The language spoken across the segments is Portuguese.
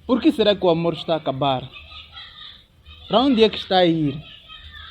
Por que será que o amor está a acabar? Para onde é que está a ir?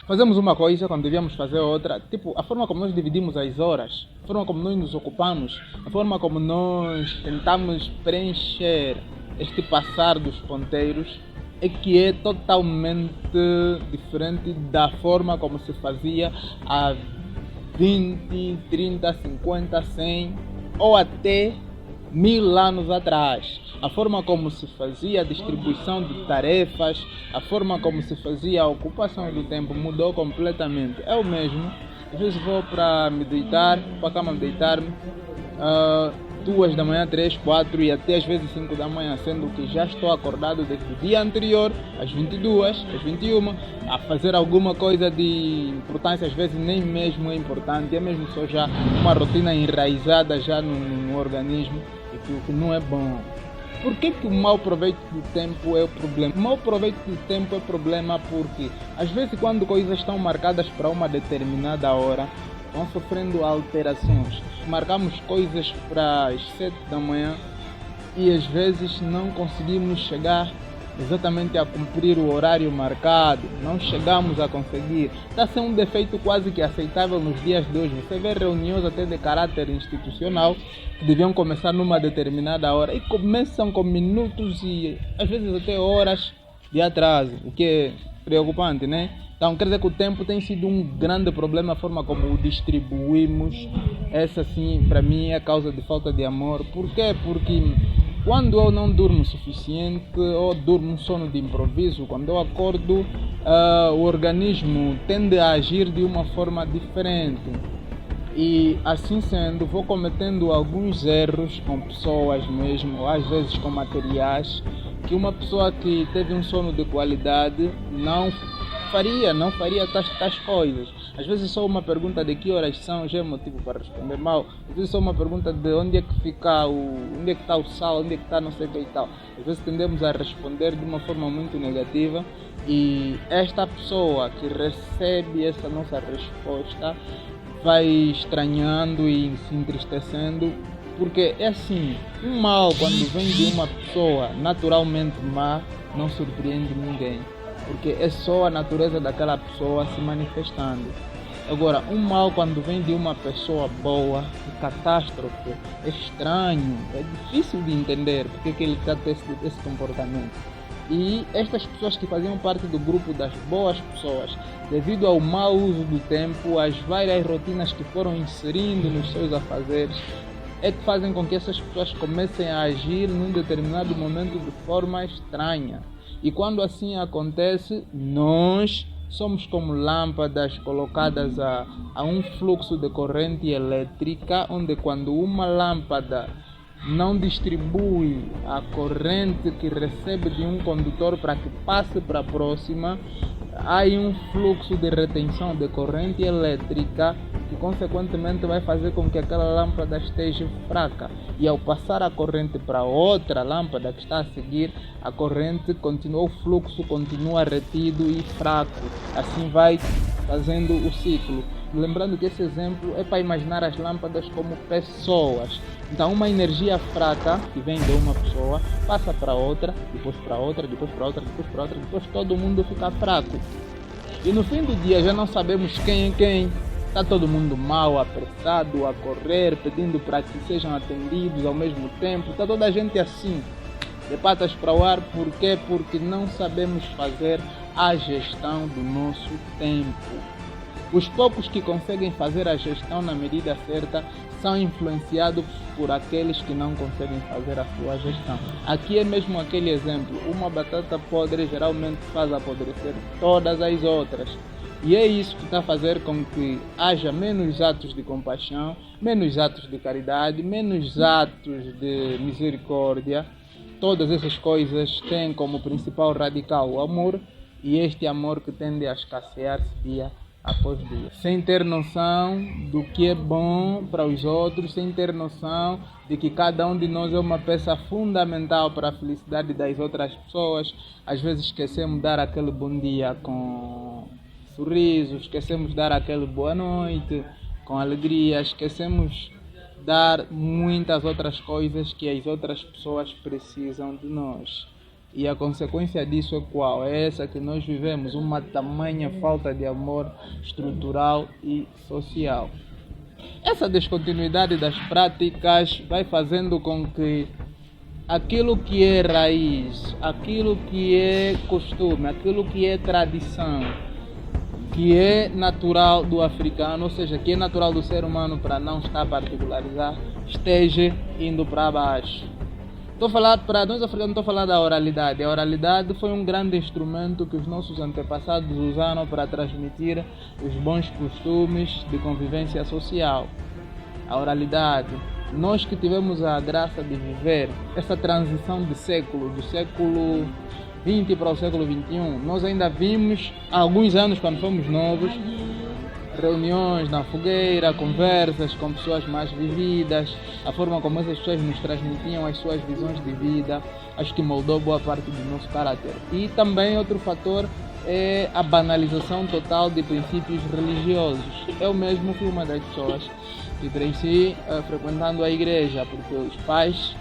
Fazemos uma coisa quando devíamos fazer outra. Tipo, a forma como nós dividimos as horas, a forma como nós nos ocupamos, a forma como nós tentamos preencher este passar dos ponteiros é que é totalmente diferente da forma como se fazia há 20, 30, 50, 100 ou até 1000 anos atrás. A forma como se fazia a distribuição de tarefas, a forma como se fazia a ocupação do tempo mudou completamente. Eu mesmo, às vezes vou para me deitar, para a cama me deitar-me, 2 da manhã, 3, 4 e até às vezes 5 da manhã, sendo que já estou acordado desde o dia anterior, às 22, às 21, a fazer alguma coisa de importância, às vezes nem mesmo é importante, é mesmo só já uma rotina enraizada já no organismo, e o que não é bom. Por que o mau proveito do tempo é o problema? O mau proveito do tempo é problema porque, às vezes, quando coisas estão marcadas para uma determinada hora, vão sofrendo alterações. Marcamos coisas para as 7 da manhã e, às vezes, não conseguimos chegar exatamente a cumprir o horário marcado, não chegamos a conseguir. Está a ser um defeito quase que aceitável nos dias de hoje. Você vê reuniões até de caráter institucional que deviam começar numa determinada hora e começam com minutos e às vezes até horas de atraso, o que é preocupante, né? Então quer dizer que o tempo tem sido um grande problema, a forma como o distribuímos. Essa sim, para mim, é a causa de falta de amor. Por quê? Porque quando eu não durmo o suficiente ou durmo um sono de improviso, quando eu acordo, o organismo tende a agir de uma forma diferente. E assim sendo, vou cometendo alguns erros com pessoas mesmo, ou às vezes com materiais, que uma pessoa que teve um sono de qualidade não faria tais coisas. Às vezes só uma pergunta de que horas são já é motivo para responder mal. Às vezes só uma pergunta de onde é que fica onde é que está o sal, onde é que está não sei o que e tal. Às vezes tendemos a responder de uma forma muito negativa e esta pessoa que recebe essa nossa resposta vai estranhando e se entristecendo, porque é assim, um mal quando vem de uma pessoa naturalmente má não surpreende ninguém, porque é só a natureza daquela pessoa se manifestando. Agora, um mal quando vem de uma pessoa boa, é catástrofe, é estranho, é difícil de entender porque que ele está tendo esse comportamento. E estas pessoas que faziam parte do grupo das boas pessoas, devido ao mau uso do tempo, às várias rotinas que foram inserindo nos seus afazeres, é que fazem com que essas pessoas comecem a agir num determinado momento de forma estranha. E quando assim acontece, nós somos como lâmpadas colocadas a um fluxo de corrente elétrica, onde quando uma lâmpada não distribui a corrente que recebe de um condutor para que passe para a próxima, há um fluxo de retenção de corrente elétrica que consequentemente vai fazer com que aquela lâmpada esteja fraca, e ao passar a corrente para outra lâmpada que está a seguir, a corrente continua, o fluxo continua retido e fraco, assim vai fazendo o ciclo. Lembrando que esse exemplo é para imaginar as lâmpadas como pessoas. Então uma energia fraca que vem de uma pessoa passa para outra, depois para outra, depois para outra, depois para outra, depois todo mundo fica fraco. E no fim do dia já não sabemos quem é quem. Está todo mundo mal, apressado, a correr, pedindo para que sejam atendidos ao mesmo tempo. Está toda a gente assim, de patas para o ar. Por quê? Porque não sabemos fazer a gestão do nosso tempo. Os poucos que conseguem fazer a gestão na medida certa são influenciados por aqueles que não conseguem fazer a sua gestão. Aqui é mesmo aquele exemplo. Uma batata podre geralmente faz apodrecer todas as outras. E é isso que está a fazer com que haja menos atos de compaixão, menos atos de caridade, menos atos de misericórdia. Todas essas coisas têm como principal radical o amor, e este amor que tende a escassear-se dia após dia. Sem ter noção do que é bom para os outros, sem ter noção de que cada um de nós é uma peça fundamental para a felicidade das outras pessoas. Às vezes esquecemos de dar aquele bom dia com sorriso, esquecemos de dar aquele boa noite com alegria, esquecemos de dar muitas outras coisas que as outras pessoas precisam de nós. E a consequência disso é qual? É essa que nós vivemos, uma tamanha falta de amor estrutural e social. Essa descontinuidade das práticas vai fazendo com que aquilo que é raiz, aquilo que é costume, aquilo que é tradição, que é natural do africano, ou seja, que é natural do ser humano para não estar a particularizar, esteja indo para baixo. Estou a falar para nós africanos, estou a falar da oralidade. A oralidade foi um grande instrumento que os nossos antepassados usaram para transmitir os bons costumes de convivência social. A oralidade. Nós que tivemos a graça de viver essa transição de século, do século XX para o século XXI, nós ainda vimos há alguns anos, quando fomos novos, reuniões na fogueira, conversas com pessoas mais vividas, a forma como essas pessoas nos transmitiam as suas visões de vida, acho que moldou boa parte do nosso caráter. E também outro fator é a banalização total de princípios religiosos. Eu mesmo fui uma das pessoas que cresci frequentando a igreja, porque os pais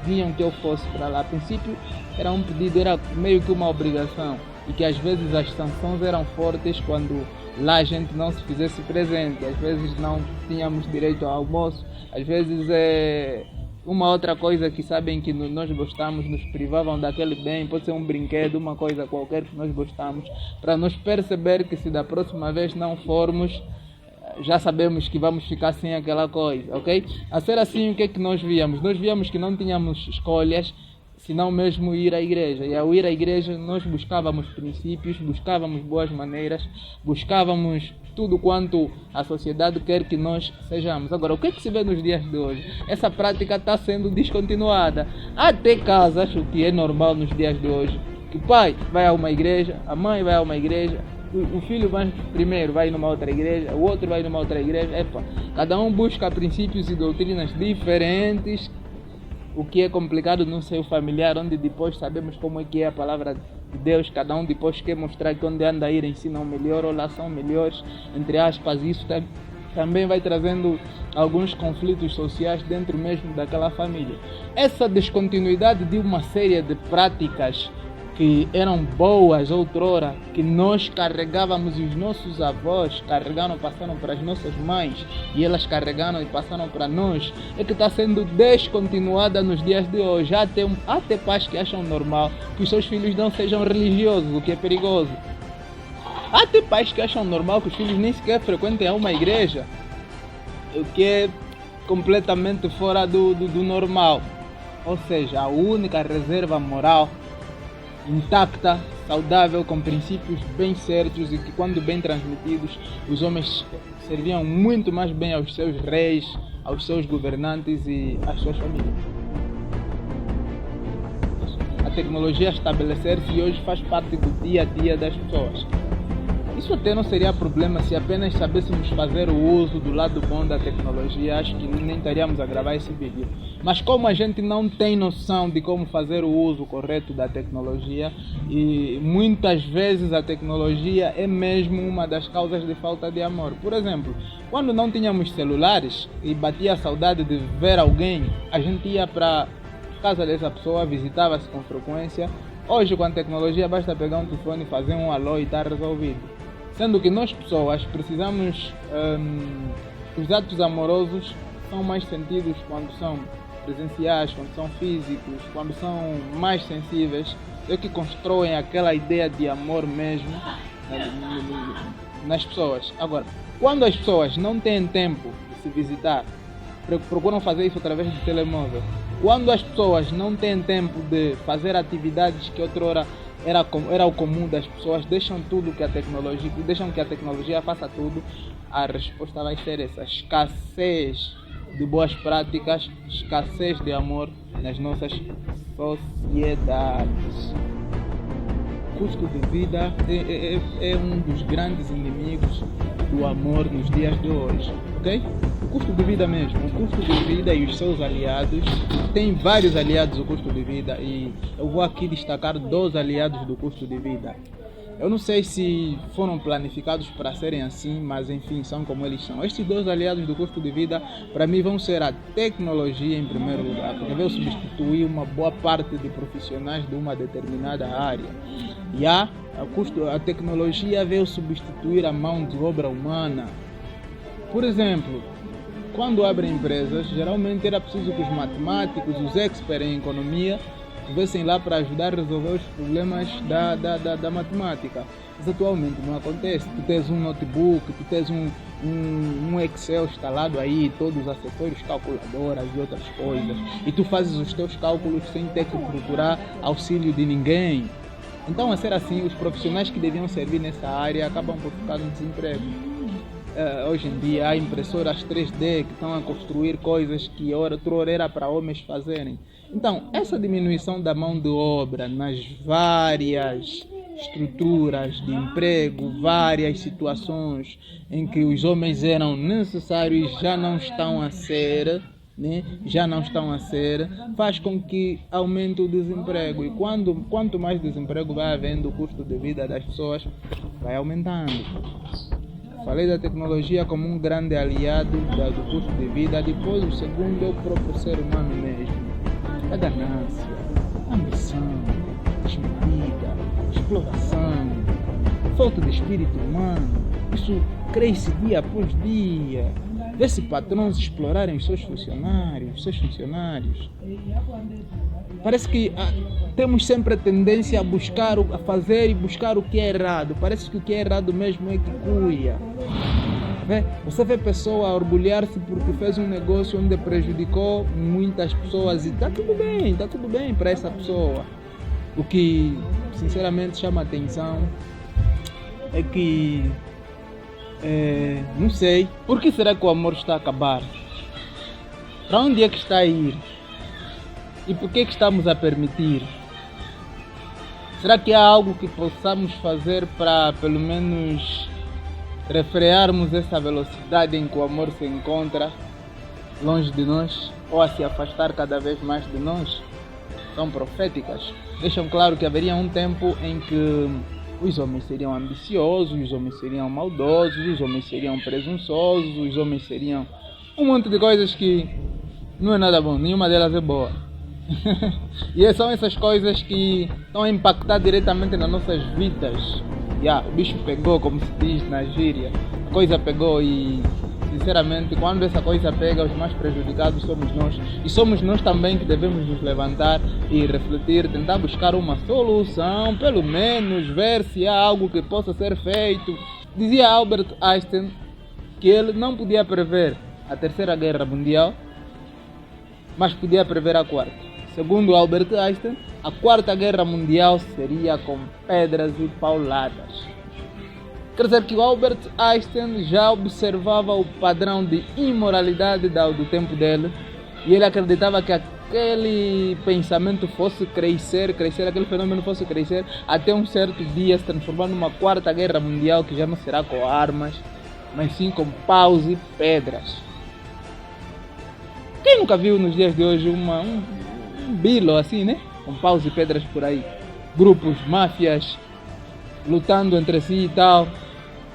vinham que eu fosse para lá. A princípio era um pedido, era meio que uma obrigação, e que às vezes as sanções eram fortes quando lá a gente não se fizesse presente, às vezes não tínhamos direito ao almoço, às vezes uma outra coisa que sabem que nós gostamos, nos privavam daquele bem, pode ser um brinquedo, uma coisa qualquer que nós gostamos, para nos perceber que se da próxima vez não formos, já sabemos que vamos ficar sem aquela coisa, ok? A ser assim, o que é que nós víamos? Nós víamos que não tínhamos escolhas, senão mesmo ir à igreja. E ao ir à igreja nós buscávamos princípios, buscávamos boas maneiras, buscávamos tudo quanto a sociedade quer que nós sejamos. Agora, o que é que se vê nos dias de hoje? Essa prática está sendo descontinuada. Até casas, o que é normal nos dias de hoje, que o pai vai a uma igreja, a mãe vai a uma igreja, o filho primeiro vai numa outra igreja, o outro vai numa outra igreja. Cada um busca princípios e doutrinas diferentes, o que é complicado no seio familiar, onde depois sabemos como é que é a palavra de Deus, cada um depois quer mostrar que onde anda a ir ensinam melhor ou lá são melhores, entre aspas. Isso também vai trazendo alguns conflitos sociais dentro mesmo daquela família. Essa descontinuidade de uma série de práticas que eram boas outrora, que nós carregávamos e os nossos avós carregaram, passaram para as nossas mães e elas carregaram e passaram para nós, é que está sendo descontinuada nos dias de hoje. Há até pais que acham normal que os seus filhos não sejam religiosos, o que é perigoso. Há até pais que acham normal que os filhos nem sequer frequentem uma igreja, o que é completamente fora do normal. Ou seja, a única reserva moral intacta, saudável, com princípios bem certos e que, quando bem transmitidos, os homens serviam muito mais bem aos seus reis, aos seus governantes e às suas famílias. A tecnologia estabelecer-se e hoje faz parte do dia a dia das pessoas. Isso até não seria problema se apenas sabêssemos fazer o uso do lado bom da tecnologia. Acho que nem estaríamos a gravar esse vídeo. Mas como a gente não tem noção de como fazer o uso correto da tecnologia, e muitas vezes a tecnologia é mesmo uma das causas de falta de amor. Por exemplo, quando não tínhamos celulares e batia a saudade de ver alguém, a gente ia para a casa dessa pessoa, visitava-se com frequência. Hoje, com a tecnologia, basta pegar um telefone, fazer um alô e está resolvido. Sendo que nós pessoas precisamos, os atos amorosos são mais sentidos quando são presenciais, quando são físicos, quando são mais sensíveis, é que constroem aquela ideia de amor mesmo nas pessoas. Agora, quando as pessoas não têm tempo de se visitar, procuram fazer isso através do telemóvel. Quando as pessoas não têm tempo de fazer atividades que outrora era o comum das pessoas, deixam que a tecnologia faça tudo, a resposta vai ser essa: escassez de boas práticas, escassez de amor nas nossas sociedades. O custo de vida é um dos grandes inimigos do amor nos dias de hoje, ok? O custo de vida mesmo, o custo de vida e os seus aliados. Tem vários aliados do custo de vida e eu vou aqui destacar 2 aliados do custo de vida. Eu não sei se foram planificados para serem assim, mas enfim, são como eles são. Estes dois aliados do custo de vida, para mim, vão ser a tecnologia em primeiro lugar, porque veio substituir uma boa parte de profissionais de uma determinada área. E a tecnologia veio substituir a mão de obra humana. Por exemplo, quando abrem empresas, geralmente era preciso que os matemáticos, os experts em economia, estivessem lá para ajudar a resolver os problemas da matemática. Mas atualmente não acontece. Tu tens um notebook, tu tens um Excel instalado aí, todos os acessórios, calculadoras e outras coisas. E tu fazes os teus cálculos sem ter que procurar auxílio de ninguém. Então, a ser assim, os profissionais que deviam servir nessa área acabam por ficar no desemprego. Hoje em dia há impressoras 3D que estão a construir coisas que outrora era para homens fazerem. Então, essa diminuição da mão de obra nas várias estruturas de emprego, várias situações em que os homens eram necessários e já não estão a ser, faz com que aumente o desemprego. E quanto mais desemprego vai havendo, o custo de vida das pessoas vai aumentando. Falei da tecnologia como um grande aliado do custo de vida. Depois, o segundo é o próprio ser humano mesmo. A ganância, a ambição, a desmedida, a exploração, a falta de espírito humano. Isso cresce dia após dia. Vê-se patrões explorarem os seus funcionários. Parece que temos sempre a tendência a fazer e buscar o que é errado. Parece que o que é errado mesmo é que cuia. Você vê pessoa orgulhar-se porque fez um negócio onde prejudicou muitas pessoas e está tudo bem para essa pessoa. O que sinceramente chama a atenção é que não sei, por que será que o amor está a acabar? Para onde é que está a ir? E por que estamos a permitir? Será que há algo que possamos fazer para pelo menos refrearmos essa velocidade em que o amor se encontra longe de nós ou a se afastar cada vez mais de nós? São proféticas. Deixam claro que haveria um tempo em que os homens seriam ambiciosos, os homens seriam maldosos, os homens seriam presunçosos, os homens seriam um monte de coisas que não é nada bom, nenhuma delas é boa. E são essas coisas que estão a impactar diretamente nas nossas vidas. O bicho pegou, como se diz na gíria. A coisa pegou e, sinceramente, quando essa coisa pega, os mais prejudicados somos nós. E somos nós também que devemos nos levantar e refletir, tentar buscar uma solução, pelo menos ver se há algo que possa ser feito. Dizia Albert Einstein que ele não podia prever a Terceira Guerra Mundial, mas podia prever a Quarta. Segundo Albert Einstein, a Quarta Guerra Mundial seria com pedras e pauladas. Quer dizer que o Albert Einstein já observava o padrão de imoralidade do tempo dele e ele acreditava que aquele pensamento fosse crescer, aquele fenômeno fosse crescer até um certo dia se transformar numa Quarta Guerra Mundial que já não será com armas, mas sim com paus e pedras. Quem nunca viu nos dias de hoje um bilo assim, né? Com paus e pedras por aí. Grupos, máfias, lutando entre si e tal.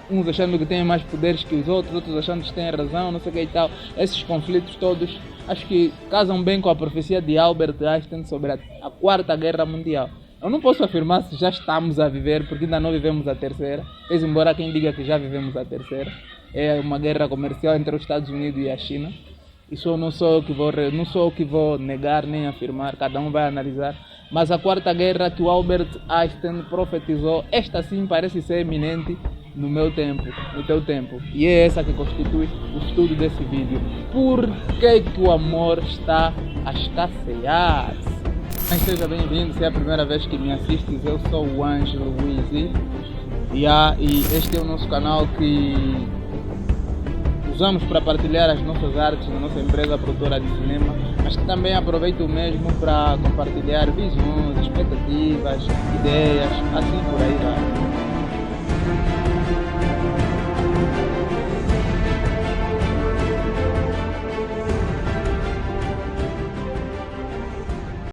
Uns achando que têm mais poderes que os outros achando que têm razão, não sei o que e tal. Esses conflitos todos, acho que casam bem com a profecia de Albert Einstein sobre a Quarta Guerra Mundial. Eu não posso afirmar se já estamos a viver, porque ainda não vivemos a terceira. Mas embora quem diga que já vivemos a terceira. É uma guerra comercial entre os Estados Unidos e a China. Isso não sou eu que vou negar nem afirmar, cada um vai analisar. Mas a Quarta Guerra que o Albert Einstein profetizou, esta sim parece ser iminente no meu tempo, no teu tempo. E é essa que constitui o estudo desse vídeo. Por que o amor está a escassear? Seja bem-vindo, se é a primeira vez que me assistes, eu sou o Ângelo Wizzy. E este é o nosso canal que usamos para partilhar as nossas artes na nossa empresa produtora de cinema, mas que também aproveito o mesmo para compartilhar visões, expectativas, ideias, assim por aí vai.